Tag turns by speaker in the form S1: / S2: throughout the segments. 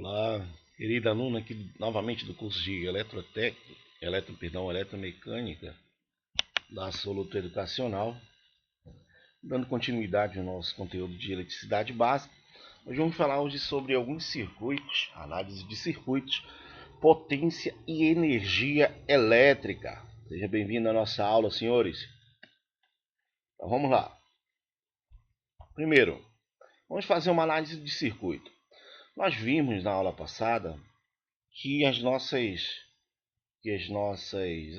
S1: Olá, querida aluna aqui novamente do curso de eletromecânica da Soluto Educacional, dando continuidade ao nosso conteúdo de eletricidade básica. Nós vamos falar hoje sobre alguns circuitos, análise de circuitos, potência e energia elétrica. Seja bem-vindo à nossa aula, senhores. Então vamos lá. Primeiro, vamos fazer uma análise de circuito. Nós vimos na aula passada que as nossas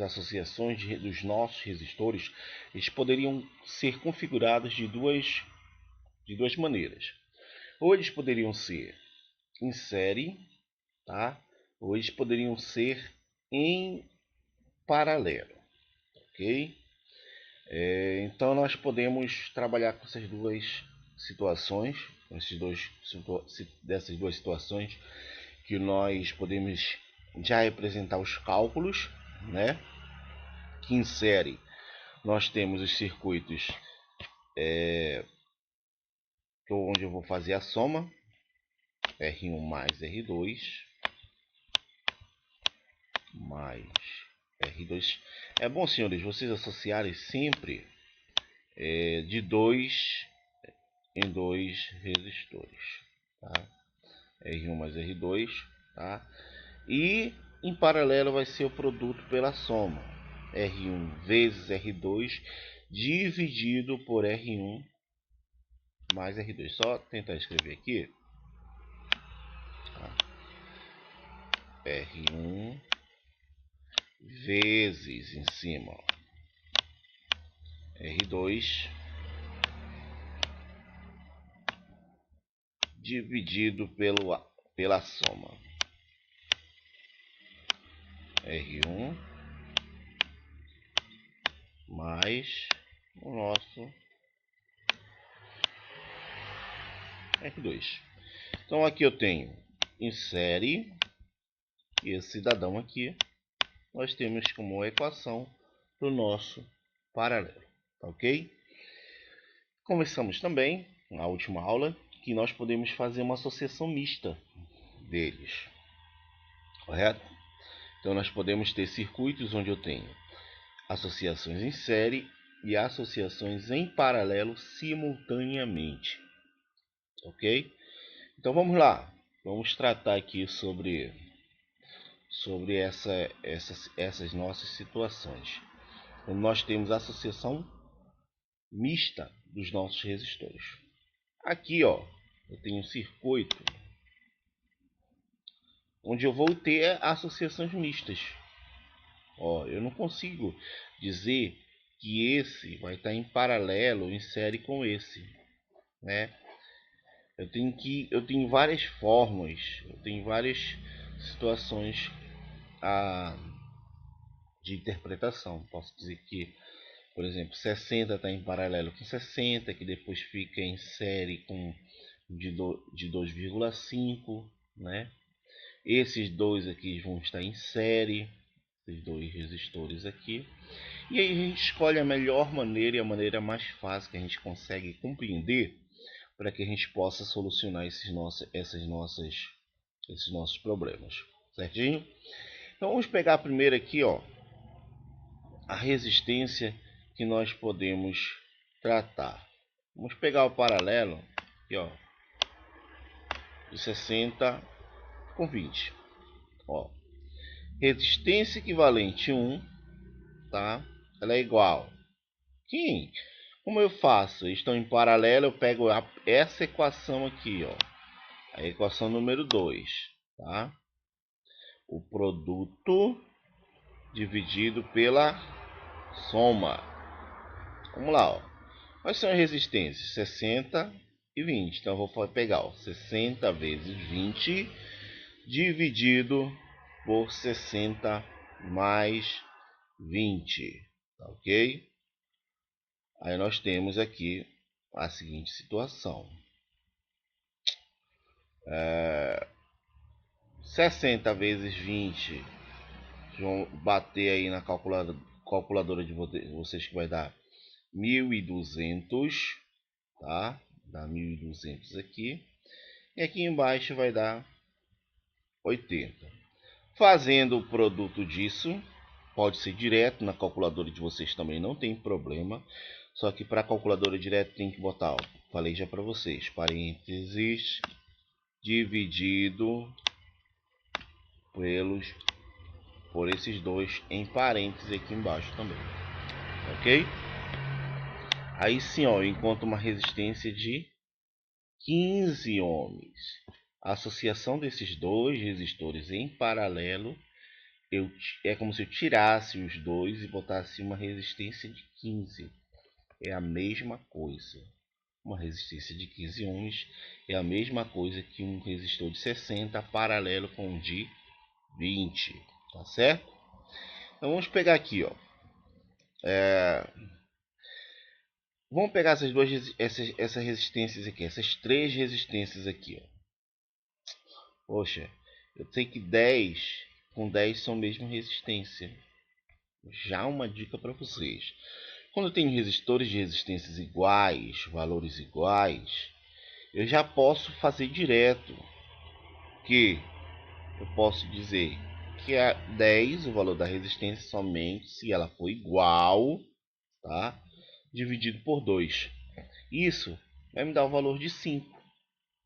S1: associações dos nossos resistores, eles poderiam ser configurados de duas maneiras. Ou eles poderiam ser em série, tá? Ou eles poderiam ser em paralelo, ok? Então nós podemos trabalhar com essas duas situações, dessas duas situações, que nós podemos já representar os cálculos, né? Que em série nós temos os circuitos onde eu vou fazer a soma, R1 mais R2 mais R2. É bom, senhores, vocês associarem sempre de 2 em 2 resistores, tá? R1 mais R2, tá? E em paralelo vai ser o produto pela soma, R1 vezes R2 dividido por R1 mais R2. Só tentar escrever aqui, tá? R1 vezes em cima, ó, R2 dividido pela soma, R1 mais o nosso R2. Então aqui eu tenho em série, e esse cidadão aqui nós temos como equação do nosso paralelo, tá ok? Conversamos também na última aula que nós podemos fazer uma associação mista deles, correto? Então nós podemos ter circuitos onde eu tenho associações em série e associações em paralelo simultaneamente, ok? Então vamos lá, vamos tratar aqui sobre essas nossas situações. Então, nós temos a associação mista dos nossos resistores. Aqui, ó, eu tenho um circuito onde eu vou ter associações mistas. Ó, eu não consigo dizer que esse vai estar em paralelo, em série com esse, né? Eu tenho várias formas, eu tenho várias situações de interpretação. Posso dizer que, por exemplo, 60 está em paralelo com 60, que depois fica em série com de 2,5, né? Esses dois aqui vão estar em série, esses dois resistores aqui. E aí a gente escolhe a melhor maneira e a maneira mais fácil que a gente consegue compreender para que a gente possa solucionar esses nossos problemas, certinho? Então vamos pegar primeiro aqui, ó, a resistência que nós podemos tratar. Vamos pegar o paralelo aqui, ó, de 60 com 20. Ó, resistência equivalente 1, tá? Ela é igual. Como eu faço? Eles estão em paralelo, eu pego essa equação aqui, ó, a equação número 2, tá? O produto dividido pela soma. Vamos lá, ó. Quais são as resistências? 60 e 20. Então eu vou pegar, ó, 60 vezes 20 dividido por 60 mais 20, tá ok? Aí nós temos aqui a seguinte situação. 60 vezes 20, vão bater aí na calculadora de vocês, que vai dar 1.200, tá? Dá 1.200 aqui. E aqui embaixo vai dar 80. Fazendo o produto disso, pode ser direto na calculadora de vocês também, não tem problema. Só que para a calculadora direto tem que botar, ó, falei já para vocês, parênteses dividido por esses dois em parênteses aqui embaixo também, ok? Aí sim, ó, eu encontro uma resistência de 15 ohms. A associação desses dois resistores em paralelo é como se eu tirasse os dois e botasse uma resistência de 15. É a mesma coisa. Uma resistência de 15 ohms é a mesma coisa que um resistor de 60 paralelo com um de 20. Tá certo? Então vamos pegar aqui, ó. Vamos pegar essas resistências aqui, essas três resistências aqui, ó. Poxa, eu sei que 10 com 10 são mesmo resistência. Já uma dica para vocês. Quando eu tenho resistores de resistências iguais, valores iguais, eu já posso fazer direto que eu posso dizer que é 10, o valor da resistência, somente se ela for igual, tá? Dividido por 2. Isso vai me dar o valor de 5.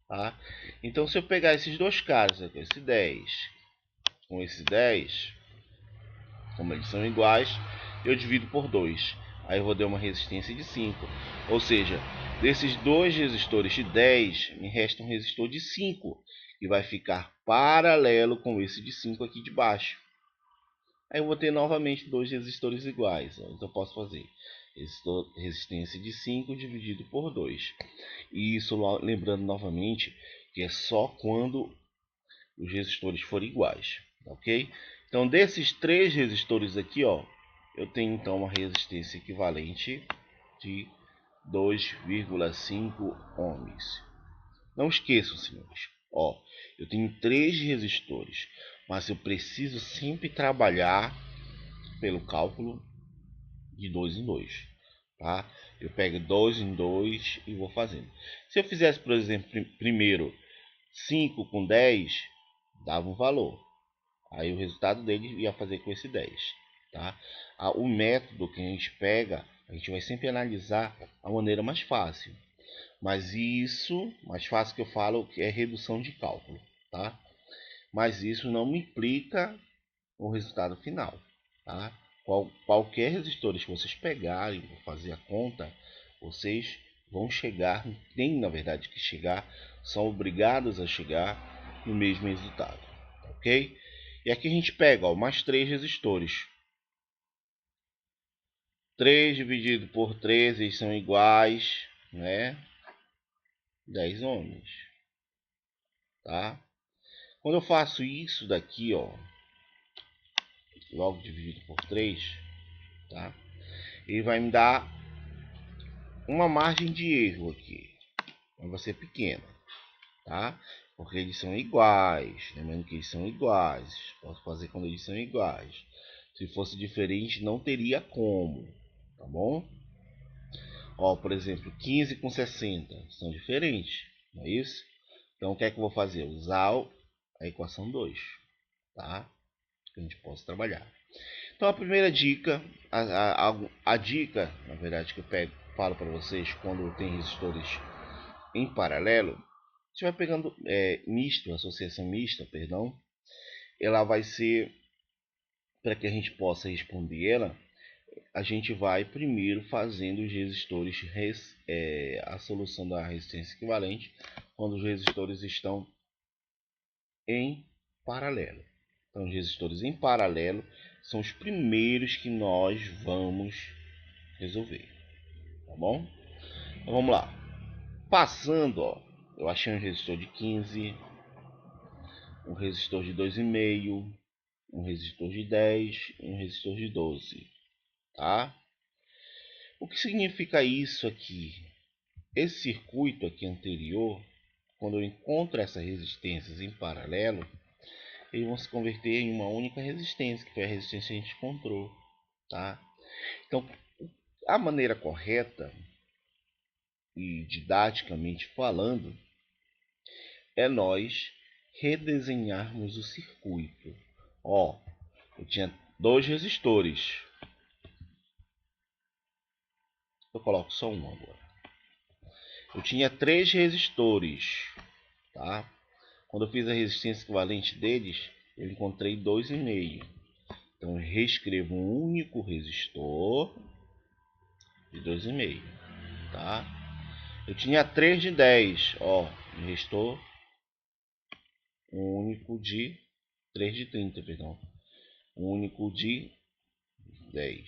S1: Tá? Então, se eu pegar esses dois casos, esse 10 com esse 10, como eles são iguais, eu divido por 2. Aí eu vou dar uma resistência de 5. Ou seja, desses dois resistores de 10, me resta um resistor de 5. E vai ficar paralelo com esse de 5 aqui de baixo. Aí eu vou ter novamente dois resistores iguais. Então eu posso fazer resistência de 5 dividido por 2. E isso, lembrando novamente, que é só quando os resistores forem iguais, ok? Então, desses três resistores aqui, ó, eu tenho então uma resistência equivalente de 2,5 ohms. Não esqueçam, senhores, ó, eu tenho três resistores, mas eu preciso sempre trabalhar pelo cálculo de 2 em 2. Tá? Eu pego 2 em 2 e vou fazendo. Se eu fizesse, por exemplo, primeiro 5 com 10, dava um valor. Aí o resultado dele ia fazer com esse 10. Tá? O método que a gente pega, a gente vai sempre analisar a maneira mais fácil. Mas isso, mais fácil que eu falo, é redução de cálculo. Tá? Mas isso não me implica no resultado final. Tá? Qualquer resistores que vocês pegarem para fazer a conta, vocês vão chegar, tem na verdade que chegar, são obrigados a chegar no mesmo resultado, ok? E aqui a gente pega, ó, mais três resistores. 3 dividido por 3, eles são iguais, né? 10 ohms, tá? Quando eu faço isso daqui, ó, logo dividido por 3, tá? Ele vai me dar uma margem de erro aqui, vai ser pequena, tá? Porque eles são iguais, lembrando que eles são iguais, posso fazer quando eles são iguais. Se fosse diferente, não teria como, tá bom? Ó, por exemplo, 15 com 60 são diferentes, não é isso? Então, o que é que eu vou fazer? Usar a equação 2, tá? Que a gente possa trabalhar. Então, a primeira dica, a dica, na verdade, que eu falo para vocês quando tem resistores em paralelo, a gente vai pegando associação mista, perdão, ela vai ser, para que a gente possa responder ela, a gente vai primeiro fazendo os resistores, a solução da resistência equivalente, quando os resistores estão em paralelo. Então, os resistores em paralelo são os primeiros que nós vamos resolver, tá bom? Então, vamos lá. Passando, ó, eu achei um resistor de 15, um resistor de 2,5, um resistor de 10 e um resistor de 12, tá? O que significa isso aqui? Esse circuito aqui anterior, quando eu encontro essas resistências em paralelo, eles vão se converter em uma única resistência, que foi a resistência que a gente encontrou, tá? Então, a maneira correta e didaticamente falando, é nós redesenharmos o circuito. Ó, eu tinha 2 resistores. Eu coloco só um agora. Eu tinha 3 resistores, tá? Quando eu fiz a resistência equivalente deles, eu encontrei 2,5. Então eu reescrevo um único resistor de 2,5, tá? Eu tinha 3 de 10, ó, me restou um único de 3 de 30, perdão. Um único de 10.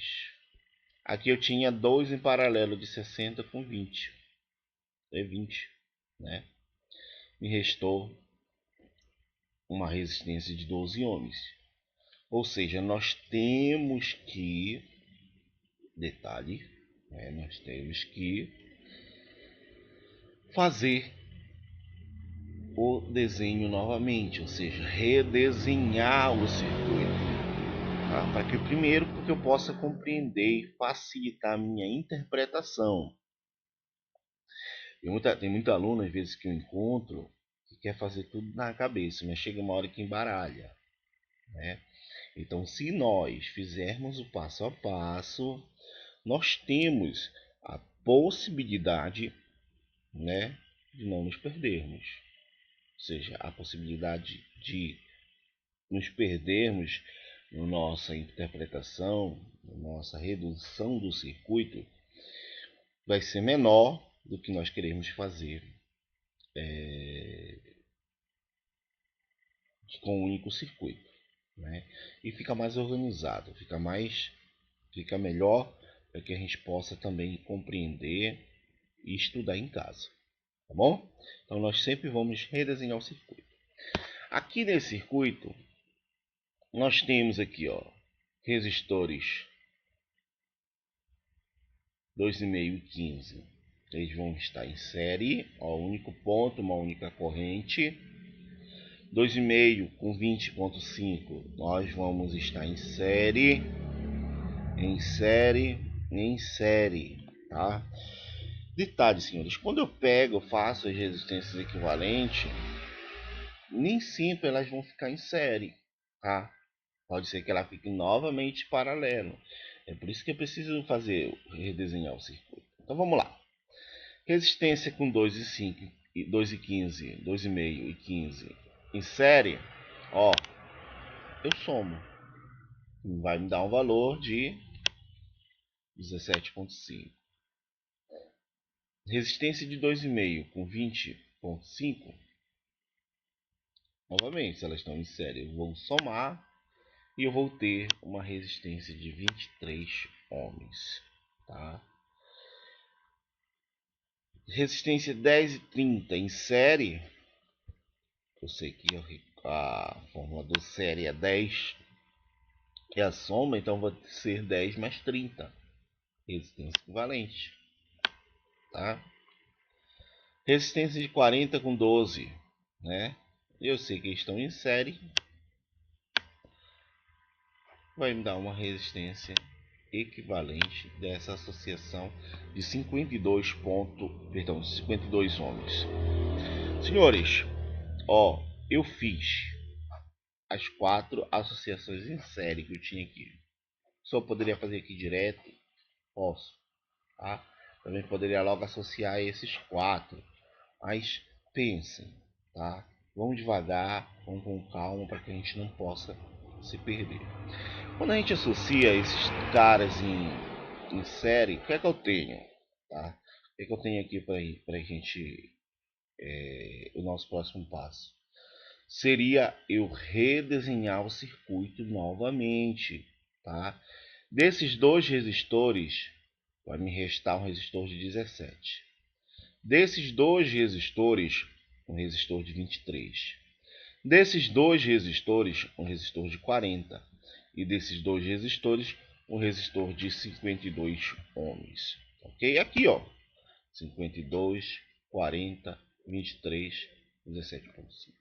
S1: Aqui eu tinha 2 em paralelo de 60 com 20. É 20, né? Me restou uma resistência de 12 ohms. Ou seja, nós temos que, detalhe, né, nós temos que fazer o desenho novamente, ou seja, redesenhar o circuito. Tá? Para que primeiro, porque eu possa compreender e facilitar a minha interpretação. Tem muita aluno, às vezes, que eu encontro, que quer fazer tudo na cabeça, mas chega uma hora que embaralha, né? Então, se nós fizermos o passo a passo, nós temos a possibilidade, né, de não nos perdermos. Ou seja, a possibilidade de nos perdermos na nossa interpretação, na nossa redução do circuito, vai ser menor do que nós queremos fazer com um único circuito, né? E fica mais organizado, fica melhor para que a gente possa também compreender e estudar em casa, tá bom? Então nós sempre vamos redesenhar o circuito. Aqui nesse circuito nós temos aqui, ó, resistores 2,5 e 15. Eles vão estar em série, ó, único ponto, uma única corrente. 2,5 com 20,5 nós vamos estar em série, tá? Detalhe, senhores, quando eu faço as resistências equivalentes, nem sempre elas vão ficar em série, tá? Pode ser que ela fique novamente paralelo. É por isso que eu preciso redesenhar o circuito. Então vamos lá. Resistência com 2,5, 2,15, 2,5 e 15 em série, ó, eu somo. Vai me dar um valor de 17,5. Resistência de 2,5 com 20,5. Novamente, se elas estão em série, eu vou somar e eu vou ter uma resistência de 23 ohms, tá? Resistência 10 e 30 em série, eu sei que a fórmula do série é 10, é a soma, então vai ser 10 mais 30, resistência equivalente, tá? Resistência de 40 com 12, né? Eu sei que estão em série, vai me dar uma resistência equivalente dessa associação de 52 ohms. Senhores, ó, eu fiz as 4 associações em série que eu tinha aqui. Só poderia fazer aqui direto? Posso, tá? Também poderia logo associar esses 4, mas pensem, tá? Vamos devagar, vamos com calma para que a gente não possa se perder. Quando a gente associa esses caras em série, o que é que eu tenho? Tá? O que é que eu tenho aqui para a gente, o nosso próximo passo? Seria eu redesenhar o circuito novamente, tá? Desses 2 resistores, vai me restar um resistor de 17. Desses 2 resistores, um resistor de 23. Desses 2 resistores, um resistor de 40. E desses 2 resistores, um resistor de 52 ohms. Ok? Aqui, ó, 52, 40, 23, 17,5.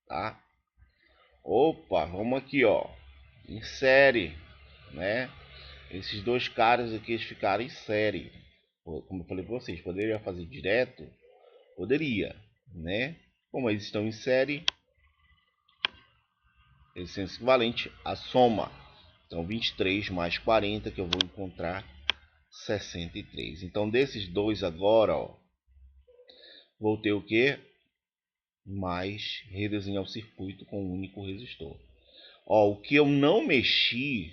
S1: Tá? Opa, vamos aqui, ó, em série, né? Esses 2 caras aqui, eles ficaram em série. Como eu falei para vocês, poderia fazer direto? Poderia, né? Como eles estão em série, resistência equivalente, a soma. Então 23 mais 40 que eu vou encontrar 63. Então desses dois agora, ó, vou ter o que? Mais redesenhar o circuito com um único resistor. Ó, o que eu não mexi,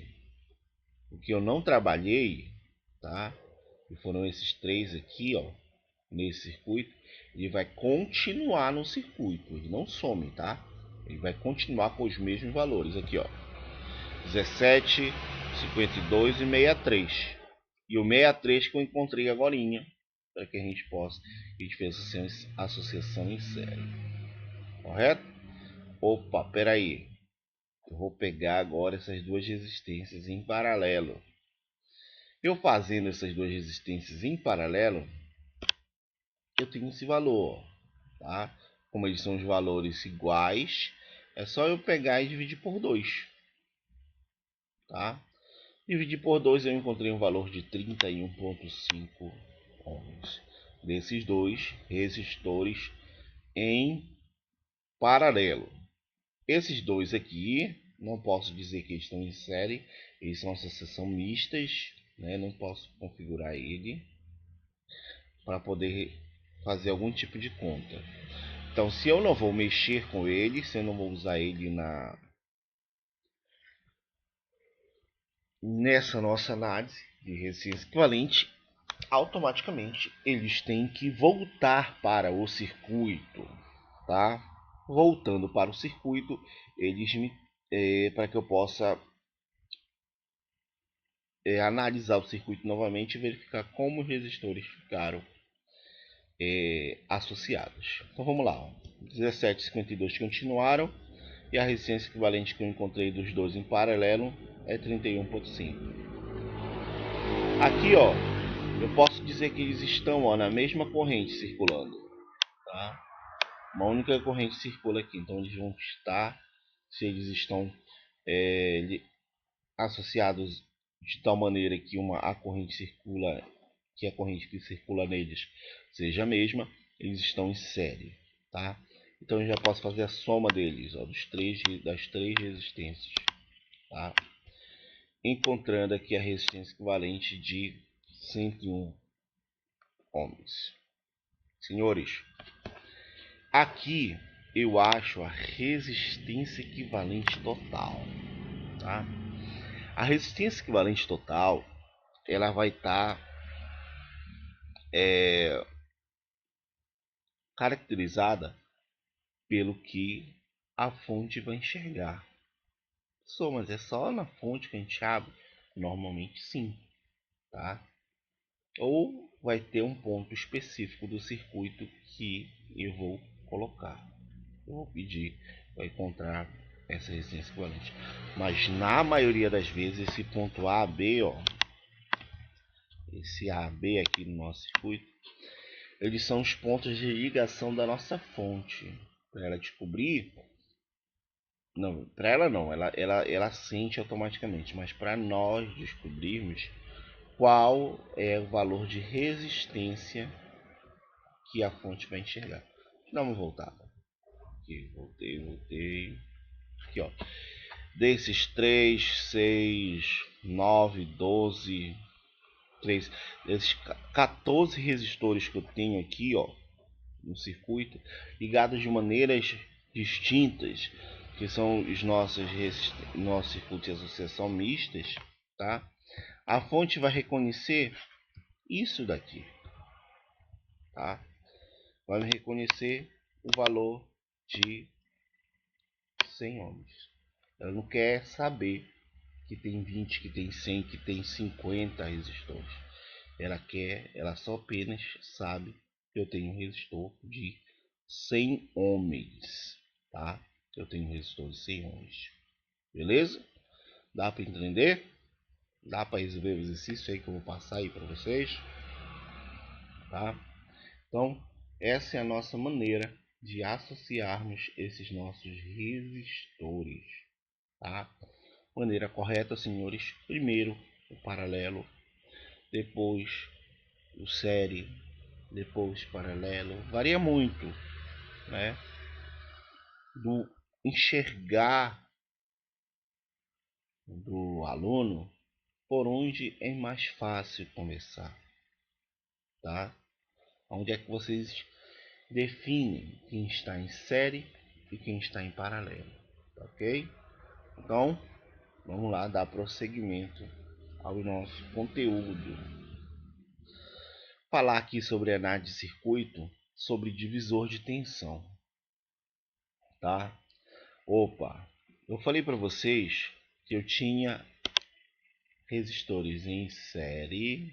S1: o que eu não trabalhei, tá? E foram esses três aqui, ó, nesse circuito, ele vai continuar no circuito, ele não some, tá? Ele vai continuar com os mesmos valores aqui, ó, 17, 52 e 63. E o 63 que eu encontrei agora, para que a gente possa, a gente fez associação em série, correto? Opa, peraí, eu vou pegar agora essas duas resistências em paralelo. Eu fazendo essas duas resistências em paralelo, eu tenho esse valor, tá? Como eles são os valores iguais, é só eu pegar e dividir por 2, tá? Dividir por 2 eu encontrei um valor de 31,5 ohms. Desses dois resistores em paralelo. Esses dois aqui, não posso dizer que estão em série, eles são associação mistas, né? Não posso configurar ele para poder fazer algum tipo de conta. Então, se eu não vou mexer com ele, se eu não vou usar ele nessa nossa análise de resistência equivalente, automaticamente eles têm que voltar para o circuito, tá? Voltando para o circuito, eles para que eu possa analisar o circuito novamente e verificar como os resistores ficaram associados. Então vamos lá, ó. 17 e 52 continuaram e a resistência equivalente que eu encontrei dos dois em paralelo é 31,5. Aqui, ó, eu posso dizer que eles estão, ó, na mesma corrente circulando, tá? Uma única corrente circula aqui, então eles vão estar, se eles estão associados de tal maneira que a corrente circula, que a corrente que circula neles seja a mesma, eles estão em série, tá? Então eu já posso fazer a soma deles, ó, das três resistências, tá? Encontrando aqui a resistência equivalente de 101 ohms. Senhores, aqui eu acho a resistência equivalente total, tá? A resistência equivalente total, ela vai estar caracterizada pelo que a fonte vai enxergar. Mas é só na fonte que a gente abre? Normalmente sim, tá? Ou vai ter um ponto específico do circuito que eu vou colocar. Eu vou pedir para encontrar essa resistência equivalente. Mas na maioria das vezes esse ponto AB, ó, esse AB aqui no nosso circuito, eles são os pontos de ligação da nossa fonte. Para ela descobrir, não, para ela não, ela sente automaticamente, mas para nós descobrirmos qual é o valor de resistência que a fonte vai enxergar. Dá uma voltada. Aqui, voltei. Aqui, ó. Desses 3, 6, 9, 12, 3, desses 14 resistores que eu tenho aqui, ó, no circuito, ligados de maneiras distintas, que são os nossos circuitos de associação mistas, tá? A fonte vai reconhecer isso daqui, tá? Vai reconhecer o valor de 100 ohms. Ela não quer saber que tem 20, que tem 100, que tem 50 resistores. Ela só apenas sabe que eu tenho um resistor de 100 ohms, tá? Eu tenho um resistor de 100 ohms. Beleza? Dá para entender? Dá para resolver o exercício aí que eu vou passar aí para vocês, tá? Então, essa é a nossa maneira de associarmos esses nossos resistores, tá? Maneira correta, senhores. Primeiro o paralelo, depois o série, depois paralelo. Varia muito, né? Do enxergar do aluno por onde é mais fácil começar, tá? Onde é que vocês definem quem está em série e quem está em paralelo, tá ok? Então, vamos lá dar prosseguimento ao nosso conteúdo. Falar aqui sobre análise de circuito, sobre divisor de tensão, tá? Opa, eu falei para vocês que eu tinha resistores em série.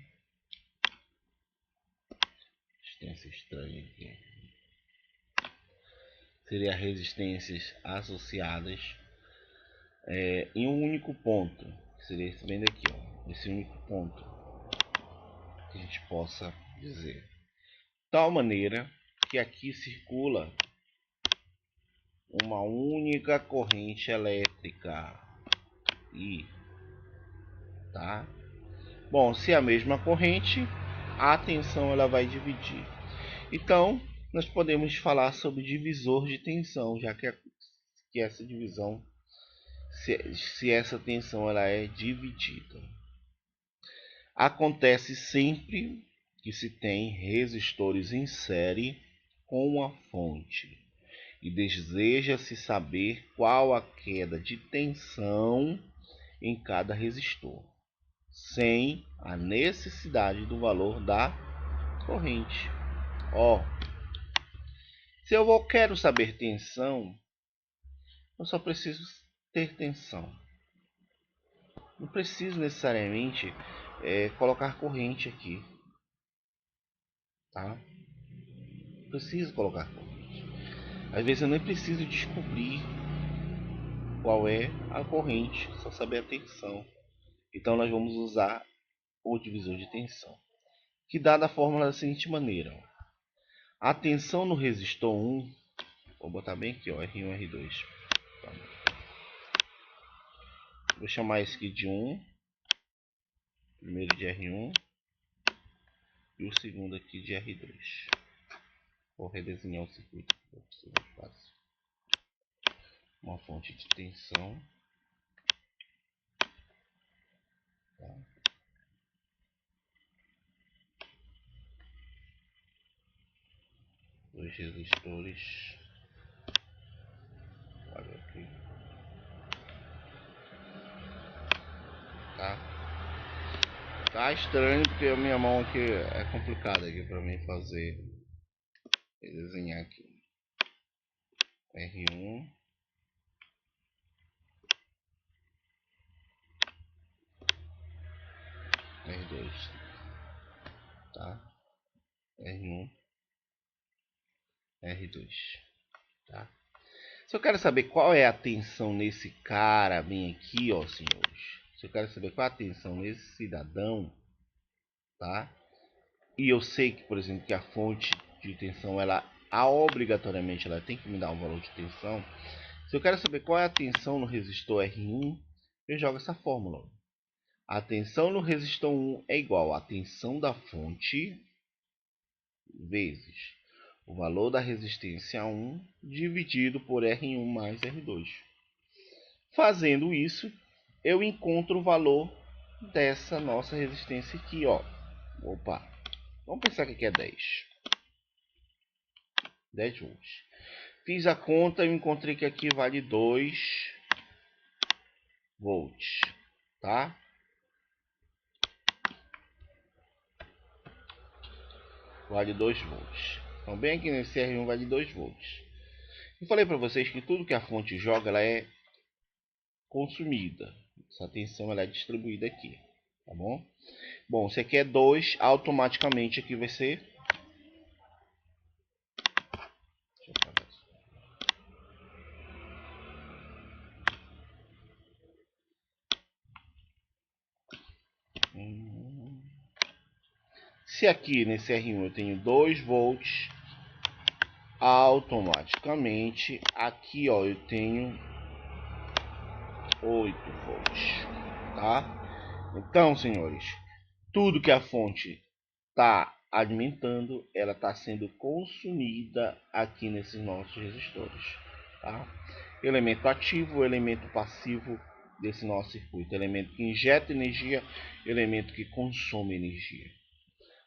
S1: Resistência estranha aqui. Seria resistências associadas em um único ponto. Seria esse bem daqui, ó. Esse único ponto que a gente possa dizer. Tal maneira que aqui circula uma única corrente elétrica. I, tá? Bom, se é a mesma corrente, a tensão ela vai dividir. Então, nós podemos falar sobre divisor de tensão, já que essa divisão, se essa tensão ela é dividida. Acontece sempre que se tem resistores em série com a fonte e deseja-se saber qual a queda de tensão em cada resistor, sem a necessidade do valor da corrente. Se eu quero saber tensão, eu só preciso ter tensão. Não preciso necessariamente colocar corrente aqui, tá? Não preciso colocar corrente. Às vezes eu nem preciso descobrir qual é a corrente, só saber a tensão. Então nós vamos usar o divisor de tensão, que dá da fórmula da seguinte maneira. A tensão no resistor 1, vou botar bem aqui, ó, R1, R2. Vou chamar esse aqui de 1, primeiro de R1 e o segundo aqui de R2. Vou redesenhar o circuito para ser mais fácil. Uma fonte de tensão. Tá? Dois resistores. Olha aqui. Tá estranho porque a minha mão aqui é complicada aqui para mim fazer. Desenhar aqui. R1. R2. Tá? R1. R2. Tá? Se eu quero saber qual é a tensão nesse cara bem aqui, ó, senhores. Se eu quero saber qual é a tensão nesse cidadão, tá? E eu sei que, por exemplo, que a fonte de tensão, ela obrigatoriamente ela tem que me dar um valor de tensão. Se eu quero saber qual é a tensão no resistor R1, eu jogo essa fórmula. A tensão no resistor 1 é igual à tensão da fonte vezes o valor da resistência 1 dividido por R1 mais R2. Fazendo isso, eu encontro o valor dessa nossa resistência aqui, ó. Opa, vamos pensar que aqui é 10 volts. Fiz a conta e encontrei que aqui vale 2 volts, tá? Vale 2 volts. Então, bem aqui nesse R1 vale 2 volts. Eu falei para vocês que tudo que a fonte joga, ela é consumida. Essa tensão ela é distribuída aqui, tá bom? Bom, se aqui é 2, automaticamente aqui vai ser... Deixa eu apagar isso. Se aqui nesse R1 eu tenho 2 volts, automaticamente aqui, ó, eu tenho 8 volts, tá? Então, senhores, tudo que a fonte está alimentando, ela está sendo consumida aqui nesses nossos resistores, tá? Elemento ativo, elemento passivo desse nosso circuito. Elemento que injeta energia, elemento que consome energia.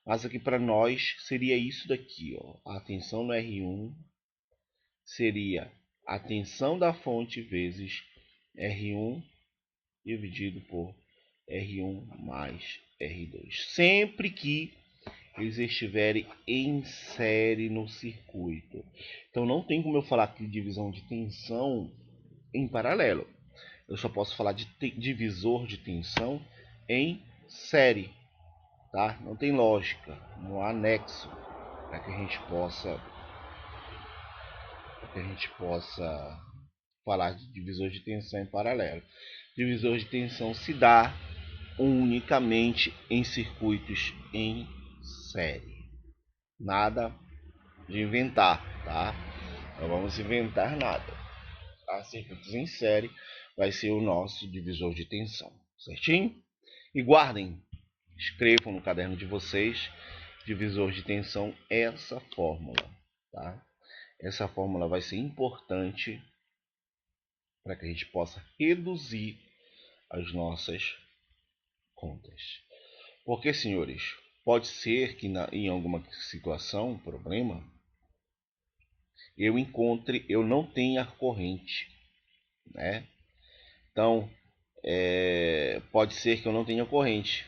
S1: Mas aqui para nós seria isso daqui, ó. A tensão no R1 seria a tensão da fonte vezes R1 dividido por R1 mais R2. Sempre que eles estiverem em série no circuito. Então não tem como eu falar aqui de divisão de tensão em paralelo. Eu só posso falar de divisor de tensão em série, tá? Não tem lógica, não há nexo para que a gente possa falar de divisor de tensão em paralelo. Divisor de tensão se dá unicamente em circuitos em série. Nada de inventar, tá? Não vamos inventar nada. Tá? Circuitos em série vai ser o nosso divisor de tensão, certinho? E guardem, escrevam no caderno de vocês, divisor de tensão, essa fórmula, tá? Essa fórmula vai ser importante para que a gente possa reduzir as nossas contas. Porque, senhores, pode ser que em alguma situação, problema, eu não tenha corrente, né? Então, pode ser que eu não tenha corrente.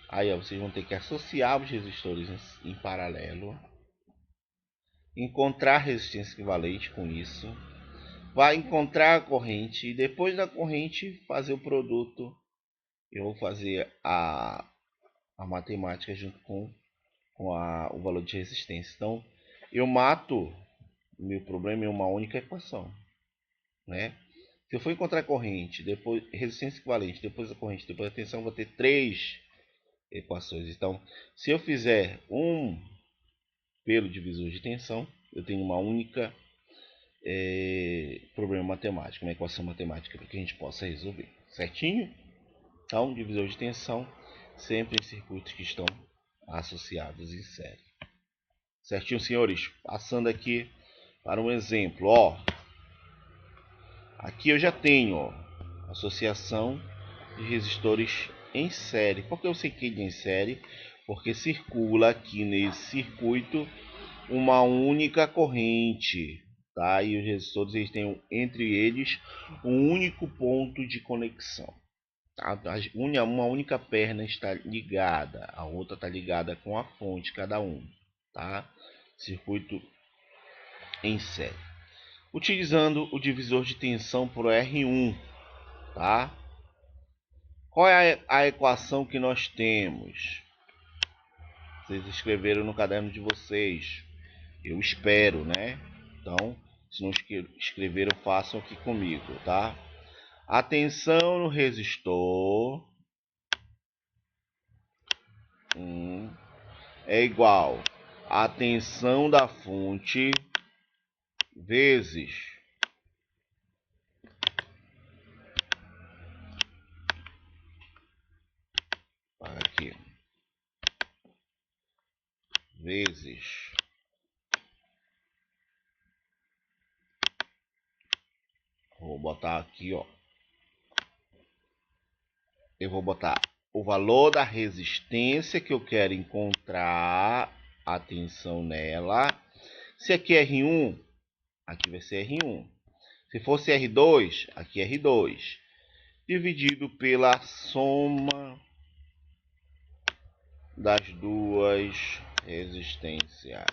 S1: Aí ó, vocês vão ter que associar os resistores em paralelo, encontrar resistência equivalente com isso, vai encontrar a corrente e depois da corrente fazer o produto. Eu vou fazer a matemática junto com o valor de resistência. Então, eu mato o meu problema em uma única equação, né? Se eu for encontrar a corrente, depois resistência equivalente, depois a corrente, depois a tensão, eu vou ter 3 equações. Então, se eu fizer pelo divisor de tensão, eu tenho uma única problema matemático, uma equação matemática para que a gente possa resolver, certinho? Então, divisor de tensão sempre em circuitos que estão associados em série. Certinho, senhores? Passando aqui para um exemplo, ó. Aqui eu já tenho, ó, associação de resistores em série. Por que eu sei que é em série? Porque circula aqui nesse circuito uma única corrente, tá? E os resistores eles têm entre eles um único ponto de conexão. Uma única perna está ligada, a outra está ligada com a fonte, cada um, tá? Circuito em série. Utilizando o divisor de tensão por R1, tá? Qual é a equação que nós temos? Vocês escreveram no caderno de vocês. Eu espero, né? Então, se não escreveram, façam aqui comigo, tá? A tensão no resistor é igual à tensão da fonte vezes aqui vezes vou botar aqui, ó. Eu vou botar o valor da resistência que eu quero encontrar a tensão nela. Se aqui é R1, aqui vai ser R1. Se fosse R2, aqui é R2. Dividido pela soma das duas resistências.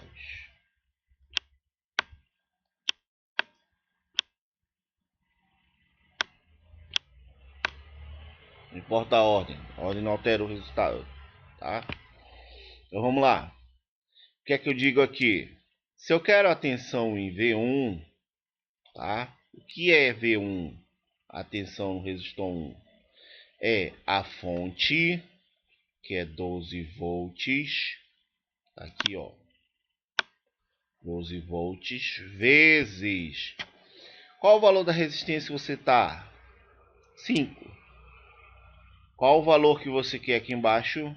S1: Não importa a ordem não altera o resultado, tá? Então vamos lá. O que é que eu digo aqui? Se eu quero a tensão em V1, tá? O que é V1? A tensão no resistor 1 é a fonte, que é 12 volts. Tá aqui, ó. 12 volts vezes. Qual o valor da resistência que você tá? 5. Qual o valor que você quer aqui embaixo?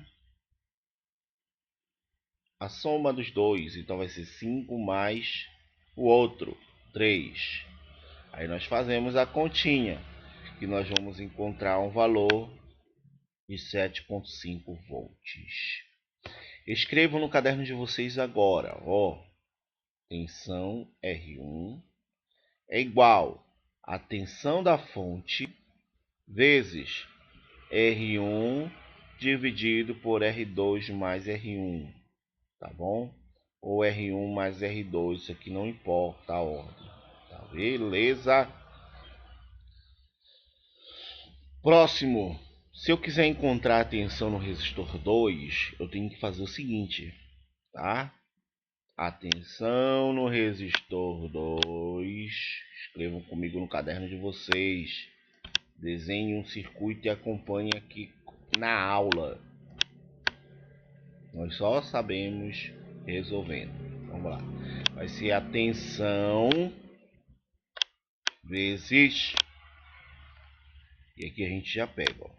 S1: A soma dos dois. Então vai ser 5 mais o outro, 3. Aí nós fazemos a continha. que nós vamos encontrar um valor de 7,5 volts. Escrevam no caderno de vocês agora, ó, tensão R1 é igual a tensão da fonte vezes R1 dividido por R2 mais R1, tá bom? Ou R1 mais R2, isso aqui não importa a ordem, tá? Beleza? Próximo, se eu quiser encontrar a tensão no resistor 2, eu tenho que fazer o seguinte, tá? A tensão no resistor 2, escrevam comigo no caderno de vocês, desenhe um circuito e acompanhe aqui na aula. Nós só sabemos resolvendo. Vamos lá. Vai ser a tensão vezes... E aqui a gente já pega, ó.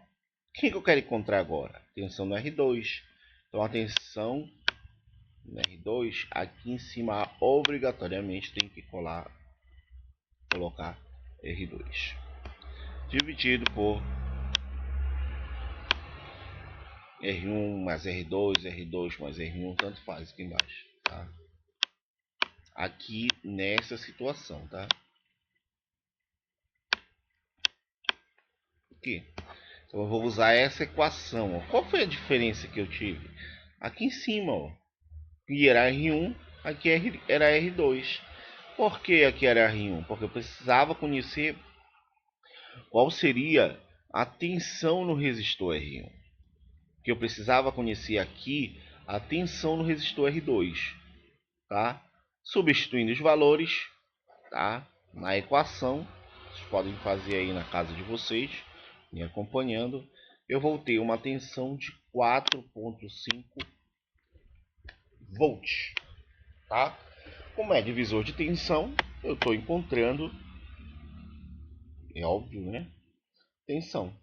S1: Quem que eu quero encontrar agora? Tensão no R2. Então a tensão no R2, aqui em cima, obrigatoriamente tem que colocar R2. Dividido por R1 mais R2, R2 mais R1, tanto faz aqui embaixo, tá? Aqui nessa situação, tá? Aqui. Então eu vou usar essa equação, ó. Qual foi a diferença que eu tive? Aqui em cima, ó. Aqui era R1, aqui era R2. Por que aqui era R1? Porque eu precisava conhecer qual seria a tensão no resistor R1. Que eu precisava conhecer aqui a tensão no resistor R2, tá? Substituindo os valores, tá? Na equação, vocês podem fazer aí na casa de vocês, me acompanhando. Eu vou ter uma tensão de 4,5 volts, tá? Como é divisor de tensão, eu estou encontrando, é óbvio, né? Tensão,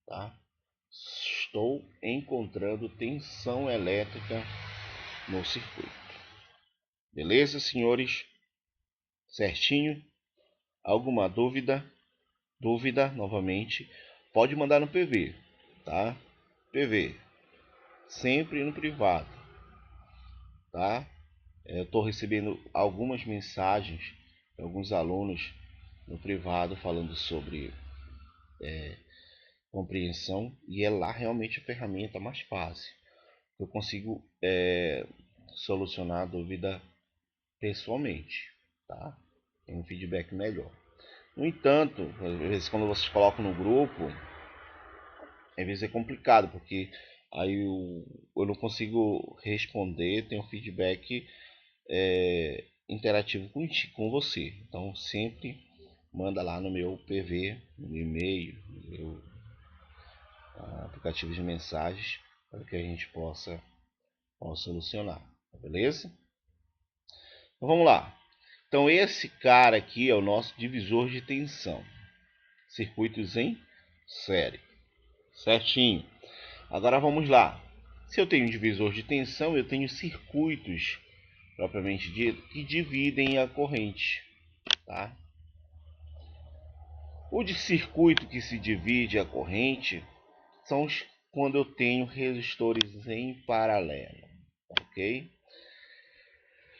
S1: tá? Estou encontrando tensão elétrica no circuito. Beleza, senhores? Certinho? Alguma dúvida? Dúvida, novamente, pode mandar no PV, tá? PV, sempre no privado, tá? Eu estou recebendo algumas mensagens de alguns alunos no privado falando sobre compreensão, e é lá realmente a ferramenta mais fácil. Eu consigo solucionar a dúvida pessoalmente, tá? Tem um feedback melhor. No entanto, às vezes quando vocês colocam no grupo, às vezes é complicado, porque aí eu não consigo responder, tem um feedback interativo com você. Então sempre manda lá no meu PV, no meu e-mail, no meu aplicativo de mensagens, para que a gente possa solucionar, beleza? Então vamos lá. Então esse cara aqui é o nosso divisor de tensão. Circuitos em série. Certinho. Agora vamos lá. Se eu tenho um divisor de tensão, eu tenho circuitos propriamente dito que dividem a corrente, tá? O de circuito que se divide a corrente são quando eu tenho resistores em paralelo, ok?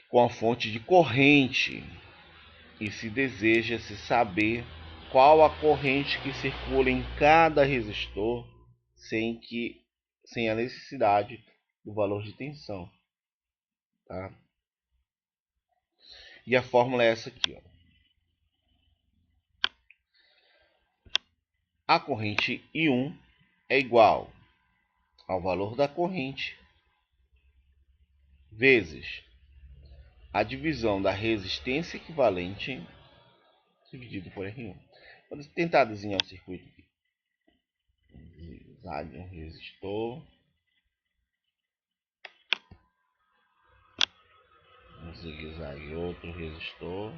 S1: Com a fonte de corrente, e se deseja se saber qual a corrente que circula em cada resistor sem a necessidade do valor de tensão, tá? E a fórmula é essa aqui, ó. A corrente I1 é igual ao valor da corrente vezes a divisão da resistência equivalente dividido por R1. Vou tentar desenhar um circuito aqui. Zigue um resistor. Um zigue-zague outro resistor.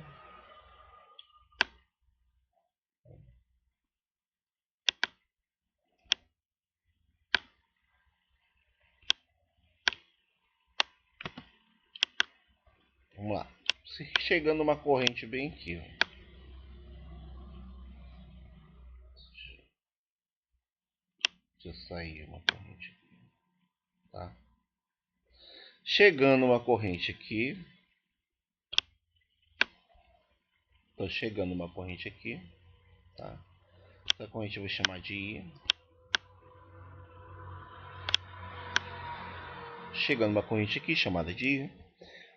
S1: Vamos lá. Chegando uma corrente bem aqui, ó. Deixa eu sair uma corrente aqui, tá? Chegando uma corrente aqui. Tô chegando uma corrente aqui, tá? Essa corrente eu vou chamar de I. Chegando uma corrente aqui chamada de I.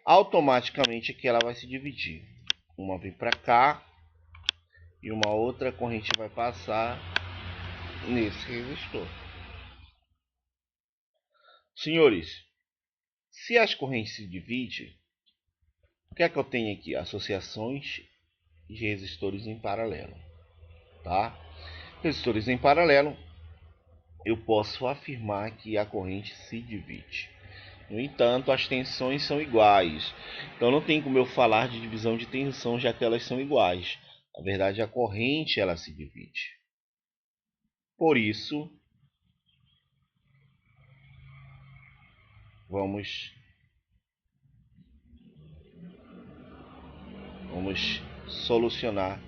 S1: Automaticamente aqui ela vai se dividir. Uma vem para cá e uma outra corrente vai passar nesse resistor. Senhores, se as correntes se dividem, o que é que eu tenho aqui? Associações de resistores em paralelo, tá? Resistores em paralelo, eu posso afirmar que a corrente se divide. No entanto, as tensões são iguais. Então não tem como eu falar de divisão de tensão, já que elas são iguais. Na verdade, a corrente ela se divide. Por isso, vamos solucionar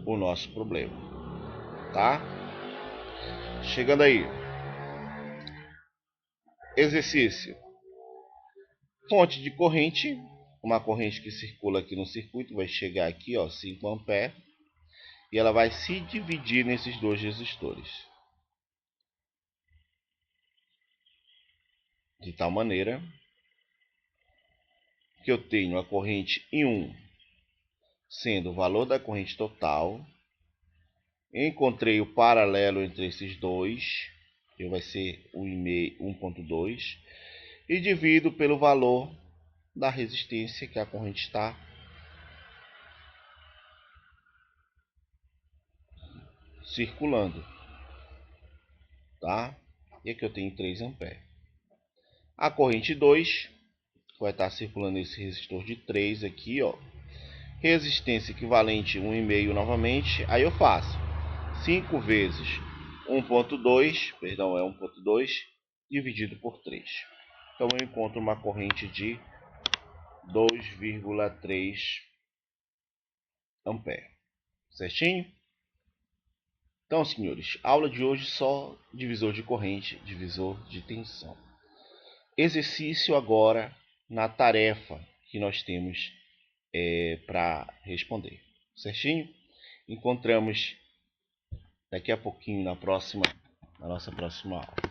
S1: o nosso problema, tá? Chegando aí. Exercício. Fonte de corrente. Uma corrente que circula aqui no circuito vai chegar aqui, ó, 5 A. E ela vai se dividir nesses dois resistores. De tal maneira que eu tenho a corrente I1 sendo o valor da corrente total. Encontrei o paralelo entre esses dois, que vai ser 1.2, e divido pelo valor da resistência que a corrente está circulando, tá? E aqui eu tenho 3 A. A corrente 2 vai estar circulando esse resistor de 3 aqui, ó. Resistência equivalente 1,5 novamente. Aí eu faço 5 vezes 1.2, perdão, é 1.2 dividido por 3. Então eu encontro uma corrente de 2,3 ampere. Certinho? Então, senhores, aula de hoje só divisor de corrente, divisor de tensão. Exercício agora na tarefa que nós temos para responder. Certinho? Encontramos daqui a pouquinho na nossa próxima aula.